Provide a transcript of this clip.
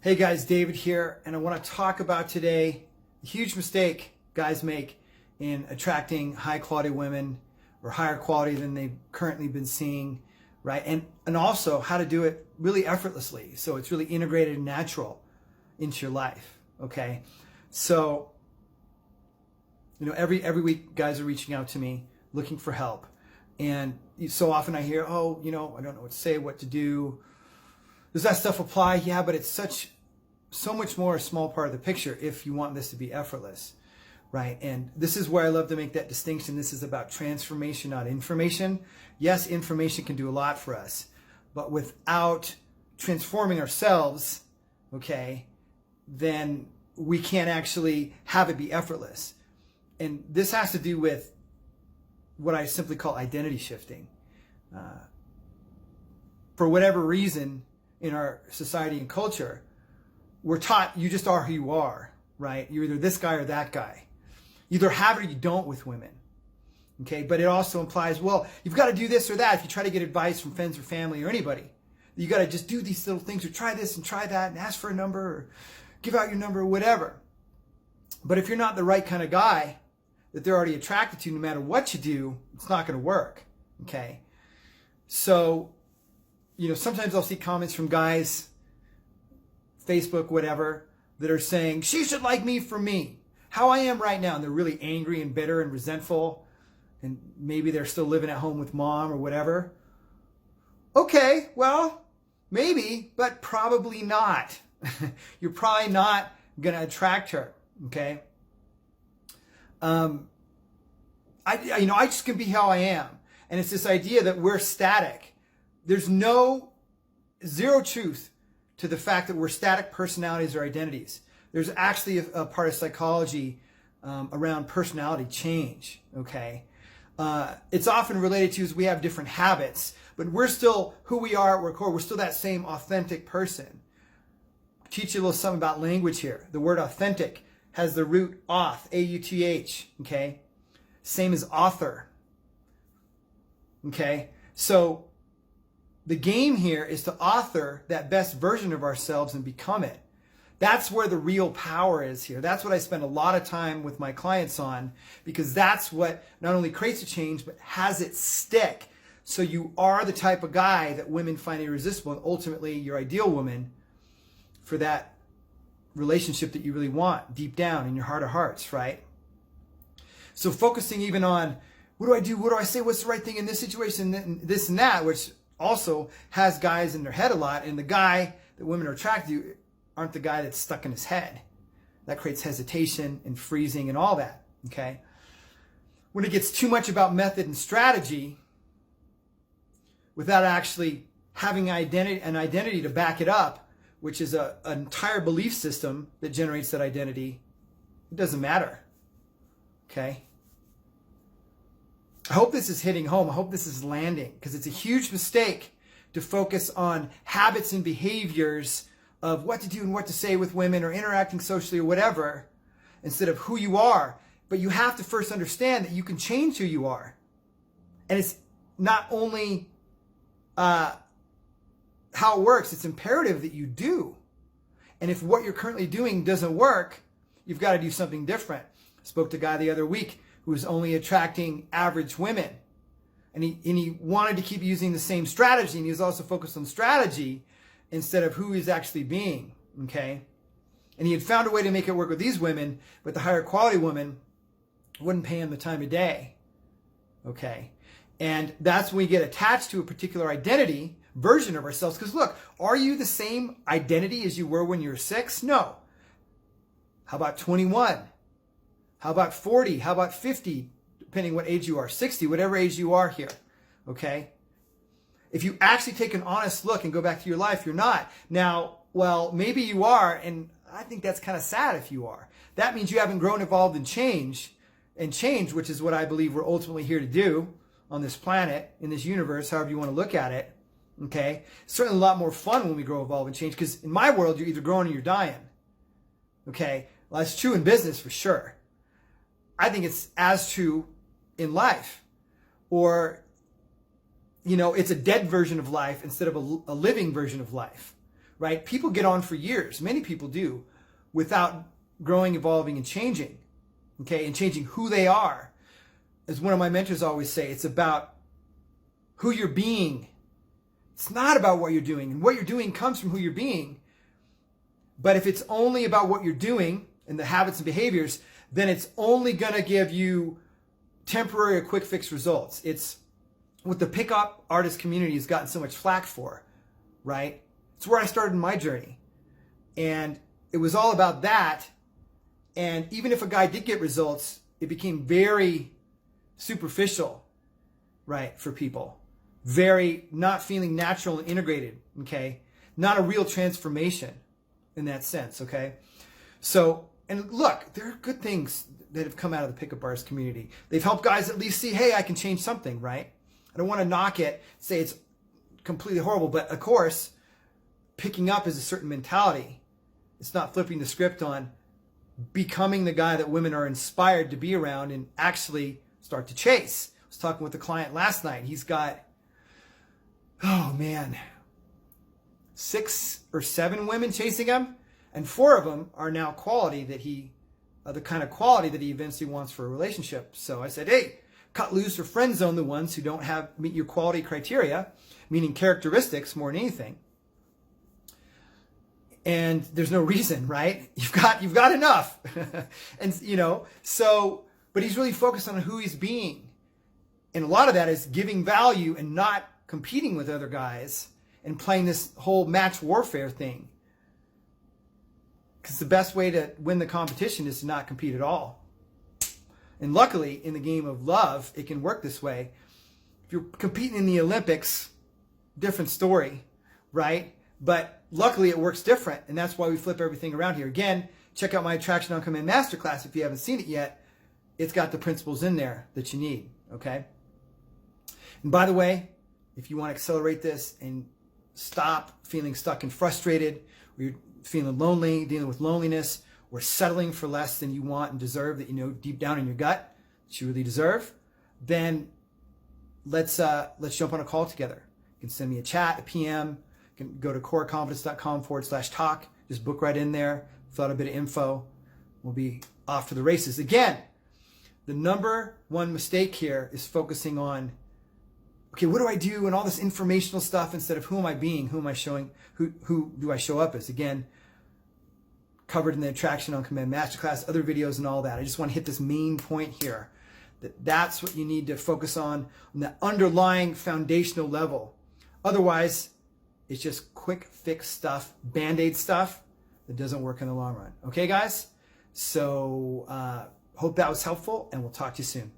Hey guys, David here, and I want to talk about today the huge mistake guys make in attracting high quality women or higher quality than they've currently been seeing, right? And also how to do it really effortlessly, so it's really integrated and natural into your life, okay? So, every week guys are reaching out to me looking for help, and so often I hear, I don't know what to say, what to do. Does that stuff apply? Yeah, but it's so much more a small part of the picture if you want this to be effortless, right? And this is where I love to make that distinction. This is about transformation, not information. Yes, information can do a lot for us, but without transforming ourselves, okay, then we can't actually have it be effortless. And this has to do with what I simply call identity shifting. For whatever reason, in our society and culture, we're taught you just are who you are, right? You're either this guy or that guy. You either have it or you don't with women, okay? But it also implies, well, you've got to do this or that. If you try to get advice from friends or family or anybody, you got to just do these little things or try this and try that and ask for a number or give out your number or whatever. But if you're not the right kind of guy that they're already attracted to, no matter what you do, it's not going to work, okay? So, sometimes I'll see comments from guys, Facebook, whatever, that are saying, she should like me for me, how I am right now. And they're really angry and bitter and resentful. And maybe they're still living at home with mom or whatever. Okay, well, maybe, but probably not. You're probably not going to attract her, okay? I just can be how I am. And it's this idea that we're static. There's zero truth to the fact that we're static personalities or identities. There's actually a part of psychology around personality change, okay? It's often related to as we have different habits, but we're still who we are at our core. We're still that same authentic person. Teach you a little something about language here. The word authentic has the root auth, A-U-T-H, okay? Same as author, okay? So the game here is to author that best version of ourselves and become it. That's where the real power is here. That's what I spend a lot of time with my clients on, because that's what not only creates a change, but has it stick. So you are the type of guy that women find irresistible, and ultimately your ideal woman for that relationship that you really want deep down in your heart of hearts, right? So focusing even on, what do I do? What do I say? What's the right thing in this situation? This and that, which also has guys in their head a lot, and the guy that women are attracted to aren't the guy that's stuck in his head. That creates hesitation and freezing and all that, okay? When it gets too much about method and strategy without actually having an identity to back it up, which is an entire belief system that generates that identity, it doesn't matter, okay? I hope this is hitting home. I hope this is landing, because it's a huge mistake to focus on habits and behaviors of what to do and what to say with women or interacting socially or whatever, instead of who you are. But you have to first understand that you can change who you are. And it's not only how it works, it's imperative that you do. And if what you're currently doing doesn't work, you've got to do something different. I spoke to a guy the other week who was only attracting average women. And he wanted to keep using the same strategy, and he was also focused on strategy instead of who he's actually being, okay? And he had found a way to make it work with these women, but the higher quality women wouldn't pay him the time of day, okay? And that's when we get attached to a particular identity version of ourselves. Because look, are you the same identity as you were when you were 6? No. How about 21? How about 40? How about 50? Depending what age you are, 60, whatever age you are here, okay? If you actually take an honest look and go back to your life, you're not. Now, well, maybe you are, and I think that's kind of sad if you are. That means you haven't grown, evolved, and changed, which is what I believe we're ultimately here to do on this planet, in this universe, however you want to look at it, okay? It's certainly a lot more fun when we grow, evolve, and change, because in my world, you're either growing or you're dying, okay? Well, that's true in business for sure. I think it's as true in life. Or, it's a dead version of life instead of a living version of life, right? People get on for years, many people do, without growing, evolving, and changing, okay, and changing who they are. As one of my mentors always say, it's about who you're being. It's not about what you're doing, and what you're doing comes from who you're being. But if it's only about what you're doing and the habits and behaviors, then it's only going to give you temporary or quick fix results. It's what the pickup artist community has gotten so much flack for, right? It's where I started my journey. And it was all about that. And even if a guy did get results, it became very superficial, right, for people. Very not feeling natural and integrated, okay? Not a real transformation in that sense, okay? So, and look, there are good things that have come out of the pickup artist community. They've helped guys at least see, hey, I can change something, right? I don't want to knock it, say it's completely horrible, but of course, picking up is a certain mentality. It's not flipping the script on becoming the guy that women are inspired to be around and actually start to chase. I was talking with a client last night. He's got, oh man, 6 or 7 women chasing him, and 4 of them are now quality that he, the kind of quality that he eventually wants for a relationship. So I said, hey, cut loose or friend zone the ones who don't meet your quality criteria, meaning characteristics more than anything. And there's no reason, right? You've got enough. And so, but he's really focused on who he's being. And a lot of that is giving value and not competing with other guys and playing this whole match warfare thing. Because the best way to win the competition is to not compete at all. And luckily, in the game of love, it can work this way. If you're competing in the Olympics, different story, right? But luckily, it works different. And that's why we flip everything around here. Again, check out my Attraction on Command Masterclass if you haven't seen it yet. It's got the principles in there that you need, okay? And by the way, if you want to accelerate this and stop feeling stuck and frustrated, or you're feeling lonely, dealing with loneliness, or settling for less than you want and deserve, that you know deep down in your gut that you really deserve, then let's jump on a call together. You can send me a chat, a PM. You can go to coreconfidence.com/talk. Just book right in there. Fill out a bit of info. We'll be off to the races. Again, the number one mistake here is focusing on, okay, what do I do and all this informational stuff instead of who am I being, who am I showing, who do I show up as? Again, covered in the Attraction on Command Masterclass, other videos and all that. I just want to hit this main point here, that's what you need to focus on the underlying foundational level. Otherwise, it's just quick fix stuff, Band-Aid stuff that doesn't work in the long run. Okay, guys? So hope that was helpful, and we'll talk to you soon.